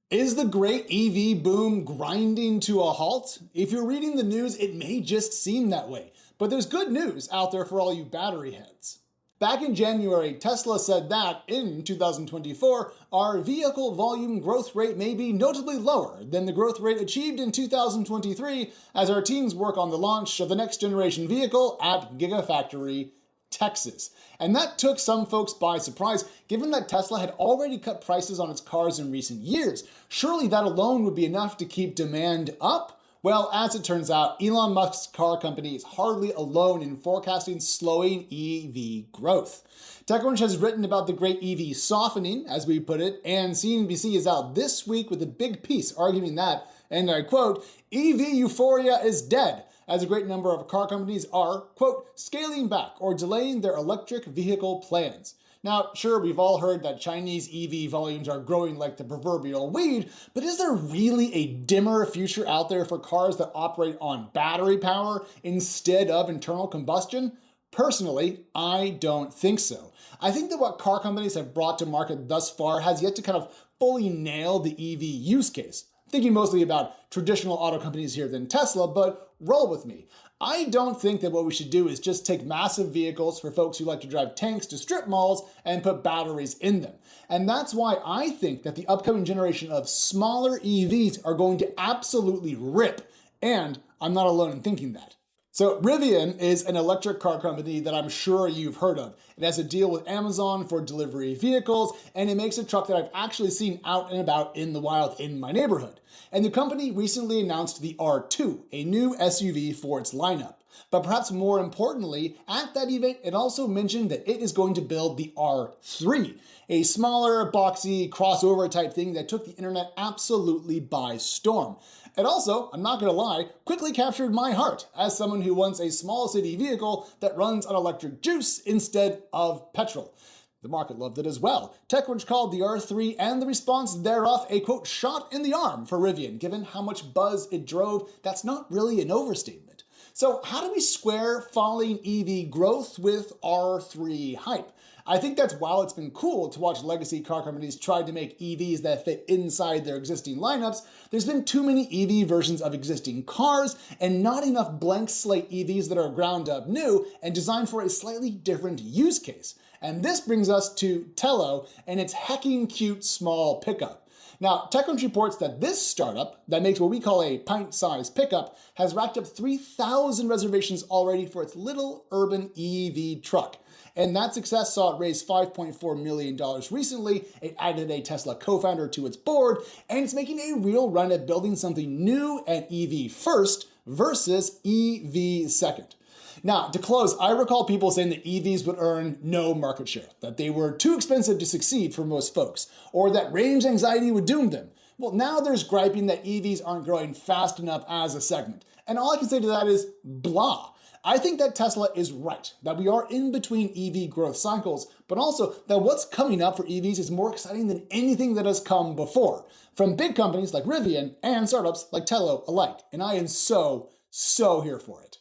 Is the great EV boom grinding to a halt? If you're reading the news, it may just seem that way. But there's good news out there for all you battery heads. Back in January, Tesla said that, in 2024, our vehicle volume growth rate may be notably lower than the growth rate achieved in 2023 as our teams work on the launch of the next generation vehicle at Gigafactory Texas. And that took some folks by surprise, given that Tesla had already cut prices on its cars in recent years. Surely that alone would be enough to keep demand up? Well, as it turns out, Elon Musk's car company is hardly alone in forecasting slowing EV growth. TechCrunch has written about the great EV softening, as we put it, and CNBC is out this week with a big piece arguing that, and I quote, "EV euphoria is dead, as a great number of car companies are, quote, scaling back or delaying their electric vehicle plans." Now, sure, we've all heard that Chinese EV volumes are growing like the proverbial weed, but is there really a dimmer future out there for cars that operate on battery power instead of internal combustion? Personally, I don't think so. I think that what car companies have brought to market thus far has yet to kind of fully nail the EV use case. Thinking mostly about traditional auto companies here than Tesla, but roll with me. I don't think that what we should do is just take massive vehicles for folks who like to drive tanks to strip malls and put batteries in them. And that's why I think that the upcoming generation of smaller EVs are going to absolutely rip. And I'm not alone in thinking that. So Rivian is an electric car company that I'm sure you've heard of. It has a deal with Amazon for delivery vehicles, and it makes a truck that I've actually seen out and about in the wild in my neighborhood. And the company recently announced the R2, a new SUV for its lineup. But perhaps more importantly, at that event, it also mentioned that it is going to build the R3, a smaller, boxy, crossover type thing that took the internet absolutely by storm. It also, I'm not gonna lie, quickly captured my heart as someone who wants a small city vehicle that runs on electric juice instead of petrol. The market loved it as well. TechCrunch called the R3 and the response thereof a, quote, shot in the arm for Rivian. Given how much buzz it drove, that's not really an overstatement. So how do we square falling EV growth with R3 hype? I think that's while it's been cool to watch legacy car companies try to make EVs that fit inside their existing lineups, there's been too many EV versions of existing cars and not enough blank slate EVs that are ground up new and designed for a slightly different use case. And this brings us to Telo and its hecking cute small pickup. Now, TechCrunch reports that this startup, that makes what we call a pint-sized pickup, has racked up 3,000 reservations already for its little urban EV truck. And that success saw it raise $5.4 million recently. It added a Tesla co-founder to its board, and it's making a real run at building something new and EV first versus EV second. Now, to close, I recall people saying that EVs would earn no market share, that they were too expensive to succeed for most folks, or that range anxiety would doom them. Well, now there's griping that EVs aren't growing fast enough as a segment. And all I can say to that is blah. I think that Tesla is right, that we are in between EV growth cycles, but also that what's coming up for EVs is more exciting than anything that has come before, from big companies like Rivian and startups like Telo alike. And I am so here for it.